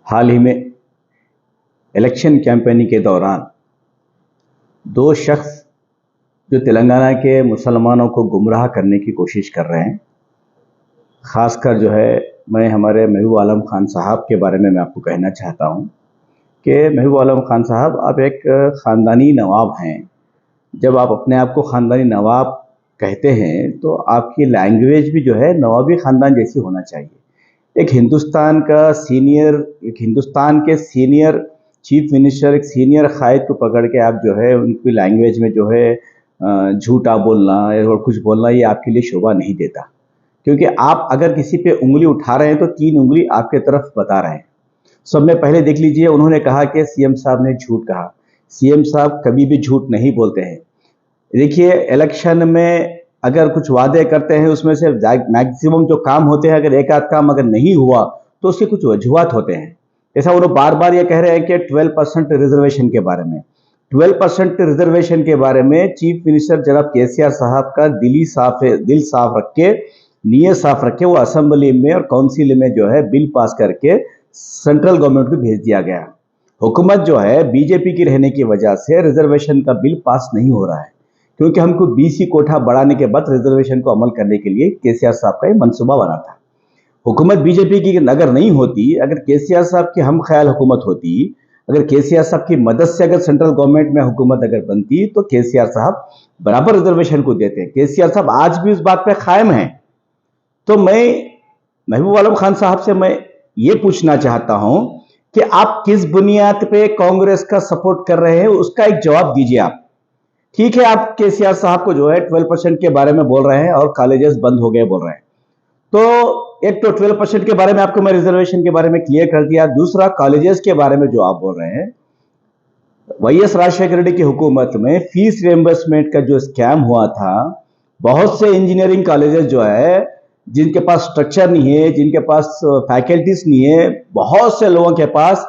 हाल ही में election campaigning के दौरान दो शख्स जो तेलंगाना के मुसलमानों को गुमराह करने की कोशिश कर रहे हैं, ख़ासकर मैं हमारे महबूब आलम खान साहब के बारे में मैं आपको कहना चाहता हूं कि महबूब आलम खान साहब आप एक ख़ानदानी नवाब हैं। जब आप अपने आप को ख़ानदानी नवाब कहते हैं तो आपकी लैंग्वेज भी नवाबी ख़ानदान जैसी होना चाहिए। एक हिंदुस्तान के सीनियर चीफ मिनिस्टर, एक सीनियर कायद को पकड़ के आप उनकी लैंग्वेज में झूठा बोलना और कुछ बोलना, ये आपके लिए शोभा नहीं देता। क्योंकि आप अगर किसी पे उंगली उठा रहे हैं तो 3 उंगली आपके तरफ बता रहे हैं। सब में पहले देख लीजिए, उन्होंने कहा कि सीएम साहब ने झूठ कहा। सीएम साहब कभी भी झूठ नहीं बोलते हैं। देखिए, इलेक्शन में अगर कुछ वादे करते हैं उसमें से मैक्सिमम जो काम होते हैं, अगर एक आध काम अगर नहीं हुआ तो उसके कुछ वजूहात होते हैं। ऐसा वो बार बार ये कह रहे हैं कि 12% रिजर्वेशन के बारे में 12% रिजर्वेशन के बारे में चीफ मिनिस्टर जनाब केसीआर साहब का दिल साफ रख के, नीयत साफ रख के वो असेंबली में और काउंसिल में बिल पास करके सेंट्रल गवर्नमेंट को भेज दिया गया। हुकूमत बीजेपी की रहने की वजह से रिजर्वेशन का बिल पास नहीं हो रहा है, क्योंकि हमको बीसी कोठा बढ़ाने के बाद रिजर्वेशन को अमल करने के लिए केसीआर साहब का ये मंसूबा बना था। हुकूमत बीजेपी की अगर नहीं होती, अगर केसीआर साहब की हम ख्याल हुकूमत होती, अगर केसीआर साहब की मदद से अगर सेंट्रल गवर्नमेंट में हुकूमत अगर बनती तो केसीआर साहब बराबर रिजर्वेशन को देते हैं। केसीआर साहब आज भी उस बात पे कायम हैं। तो मैं महबूब आलम खान साहब से मैं ये पूछना चाहता हूं कि आप किस बुनियाद पे कांग्रेस का सपोर्ट कर रहे हैं, उसका एक जवाब दीजिए आप। ठीक है, आप केसीआर साहब को 12% के बारे में बोल रहे हैं और कॉलेजेस बंद हो गए बोल रहे हैं। तो एक तो 12% के बारे में आपको मैं रिजर्वेशन के बारे में क्लियर कर दिया। दूसरा, कॉलेजेस के बारे में जो आप बोल रहे हैं, वाईएस राजशेखर रेड्डी की हुकूमत में फीस रिएम्बर्समेंट का जो स्कैम हुआ था, बहुत से इंजीनियरिंग कॉलेजेस जिनके पास स्ट्रक्चर नहीं है, जिनके पास फैकल्टीज नहीं है, बहुत से लोगों के पास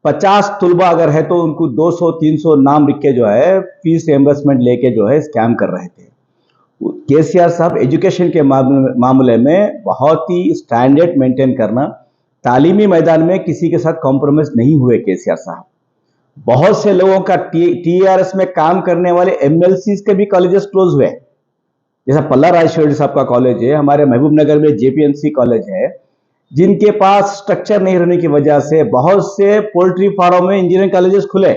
50 तुलबा अगर है तो उनको 200-300 नाम लिख के फीस रिएम्बर्समेंट लेके स्कैम कर रहे थे। केसीआर साहब एजुकेशन के मामले में बहुत ही स्टैंडर्ड मेंटेन करना, तालीमी मैदान में किसी के साथ कॉम्प्रोमाइज नहीं हुए केसीआर साहब। बहुत से लोगों का टीआरएस में काम करने वाले एमएलसीज के भी कॉलेजेस क्लोज हुए, जैसा पल्ला राजेश्वरी साहब का कॉलेज है, हमारे महबूब नगर में जेपीएमसी कॉलेज है, जिनके पास स्ट्रक्चर नहीं रहने की वजह से बहुत से पोल्ट्री फार्म में इंजीनियरिंग कॉलेजेस खुले,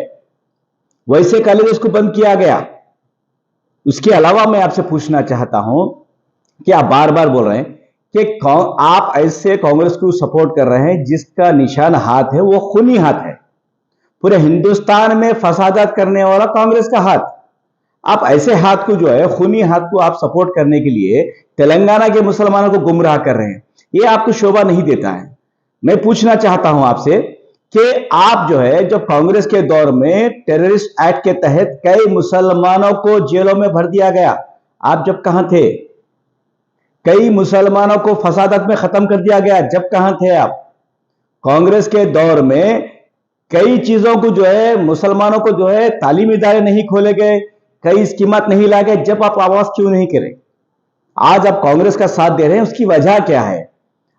वैसे कॉलेजेस को बंद किया गया। उसके अलावा मैं आपसे पूछना चाहता हूं कि आप बार बार बोल रहे हैं कि आप ऐसे कांग्रेस को सपोर्ट कर रहे हैं जिसका निशान हाथ है वो खूनी हाथ है। पूरे हिंदुस्तान में फसादात करने वाला कांग्रेस का हाथ। आप ऐसे हाथ को खूनी हाथ को आप सपोर्ट करने के लिए तेलंगाना के मुसलमानों को गुमराह कर रहे हैं, ये आपको शोभा नहीं देता है। मैं पूछना चाहता हूं आपसे कि आप जब कांग्रेस के दौर में टेररिस्ट एक्ट के तहत कई मुसलमानों को जेलों में भर दिया गया, आप जब कहां थे? कई मुसलमानों को फसादत में खत्म कर दिया गया, जब कहां थे आप? कांग्रेस के दौर में कई चीजों को मुसलमानों को तालीमी इदारे नहीं खोले गए, कई स्कीमात नहीं ला गए, जब आप आवाज क्यों नहीं करें? आज आप कांग्रेस का साथ दे रहे हैं, उसकी वजह क्या है?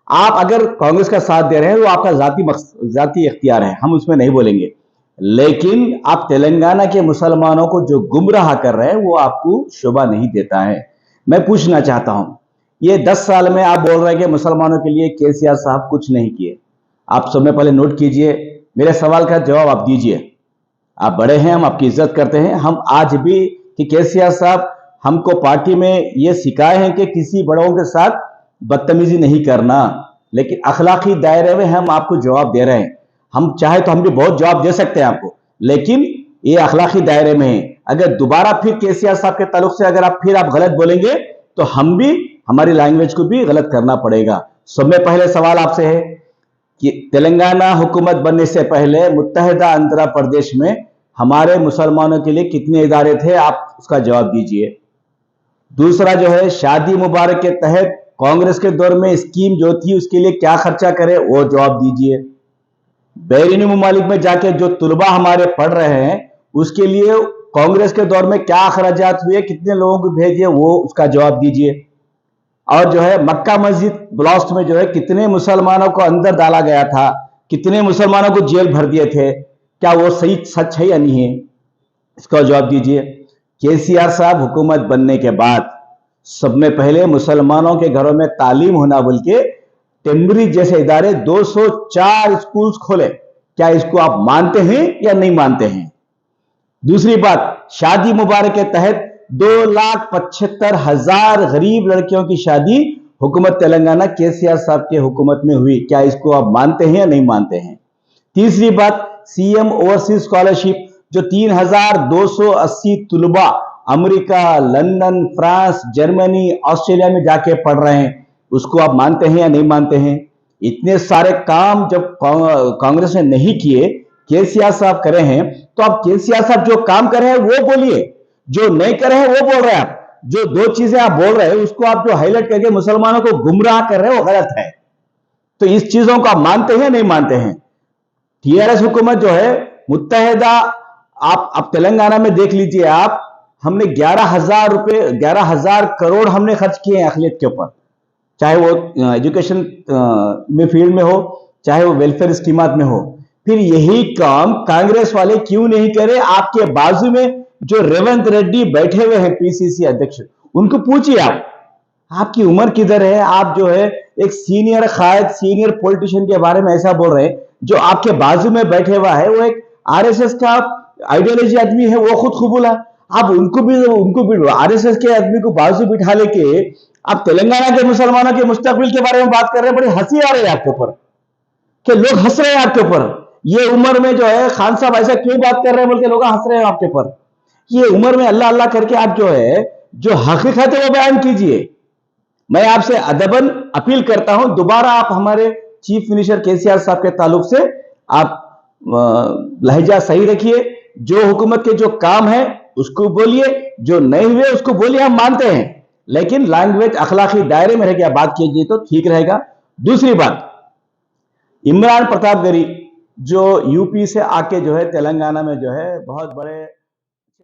आप अगर कांग्रेस का साथ दे रहे हैं तो आपका जाती इख्तियार है, हम उसमें नहीं बोलेंगे, लेकिन आप तेलंगाना के मुसलमानों को जो गुमराह कर रहे हैं वो आपको शोभा नहीं देता है। मैं पूछना चाहता हूं, ये 10 साल में आप बोल रहे हैं कि मुसलमानों के लिए केसीआर साहब कुछ नहीं किए। आप सब में पहले नोट कीजिए, मेरे सवाल का जवाब आप दीजिए। आप बड़े हैं, हम आपकी इज्जत करते हैं। हम आज भी कि केसीआर साहब हमको पार्टी में ये सिखाए हैं कि किसी बड़ों के साथ बदतमीजी नहीं करना, लेकिन अखलाकी दायरे में हम आपको जवाब दे रहे हैं। हम चाहे तो हम भी बहुत जवाब दे सकते हैं आपको, लेकिन ये अखलाकी दायरे में है। अगर दोबारा फिर केसीआर साहब के ताल्लुक से अगर आप गलत बोलेंगे तो हम भी हमारी लैंग्वेज को भी गलत करना पड़ेगा। सब में पहले सवाल आपसे है कि तेलंगाना हुकूमत बनने से पहले मुत्तहिदा आंध्र प्रदेश में हमारे मुसलमानों के लिए कितने इदारे थे, आप उसका जवाब दीजिए। दूसरा शादी मुबारक के तहत कांग्रेस के दौर में स्कीम जो थी उसके लिए क्या खर्चा करे, वो जवाब दीजिए। बैरूनी मुमालिक में जाके जो तुलबा हमारे पढ़ रहे हैं उसके लिए कांग्रेस के दौर में क्या अखराजात हुए, कितने लोगों को भेजे, वो उसका जवाब दीजिए। और मक्का मस्जिद ब्लास्ट में कितने मुसलमानों को अंदर डाला गया था, कितने मुसलमानों को जेल भर दिए थे, क्या वो सही सच है या नहीं है? इसका जवाब दीजिए। केसीआर साहब हुकूमत बनने के बाद सब में पहले मुसलमानों के घरों में तालीम होना बोल के टेम्बरी जैसे इदारे 204 स्कूल्स खोले। क्या इसको आप मानते हैं या नहीं मानते हैं? दूसरी बात, शादी मुबारक के तहत 2,75,000 गरीब लड़कियों की शादी हुकूमत तेलंगाना केसीआर साहब के हुकूमत में हुई। क्या इसको आप मानते हैं या नहीं मानते हैं? तीसरी बात, सीएम ओवरसीज स्कॉलरशिप जो 3,280 तुलबा America, London, France, Germany, Australia में जाके पढ़ रहे हैं, उसको आप मानते हैं या नहीं मानते हैं? इतने सारे काम जब कांग्रेस ने नहीं किए, केसीआर साहब करे हैं, तो आप केसीआर साहब जो काम कर रहे हैं वो बोलिए, जो नहीं कर रहे हैं वो बोल रहे हैं। आप जो दो चीजें आप बोल रहे हैं उसको आप जो हाईलाइट करके मुसलमानों को गुमराह कर रहे हैं वो गलत है। तो इस चीजों को आप मानते हैं या नहीं मानते हैं? टीआरएस हुकूमत जो है मुत्तहिदा, आप तेलंगाना में देख लीजिए, आप हमने 11,000 करोड़ हमने खर्च किए हैं अखिलियत के ऊपर, चाहे वो एजुकेशन में फील्ड में हो, चाहे वो वेलफेयर स्कीमात में हो। फिर यही काम कांग्रेस वाले क्यों नहीं करे? आपके बाजू में जो रेवंत रेड्डी बैठे हुए हैं पीसीसी अध्यक्ष, उनको पूछिए आप, आपकी उम्र किधर है? आप जो है एक सीनियर कायद, सीनियर पॉलिटिशियन के बारे में ऐसा बोल रहे हैं। जो आपके बाजू में बैठे हुआ है वो एक आरएसएस का आइडियोलॉजी आदमी है, वो खुद कबूला। आप उनको भी आरएसएस के आदमी को बाजू बिठा लेके आप तेलंगाना के मुसलमानों के मुस्तकबिल के बारे में बात कर रहे हैं। बड़ी हंसी आ रही है आपके ऊपर, कि लोग हंस रहे हैं आपके ऊपर। ये उम्र में जो है खान साहब ऐसा क्यों बात कर रहे हैं बोल के लोग हंस रहे हैं आपके ऊपर। ये उम्र में अल्लाह अल्लाह करके आप जो है जो हकीकत है वो बयान कीजिए। मैं आपसे अदबन अपील करता हूं, दोबारा आप हमारे चीफ मिनिस्टर केसीआर साहब के ताल्लुक से आप लहजा सही रखिए। जो हुकूमत के जो काम है उसको बोलिए, जो नहीं हुए उसको बोलिए, हम मानते हैं, लेकिन लैंग्वेज अखलाकी दायरे में रह के बात कीजिए तो ठीक रहेगा। दूसरी बात, इमरान प्रतापगढ़ी जो यूपी से आके जो है तेलंगाना में जो है बहुत बड़े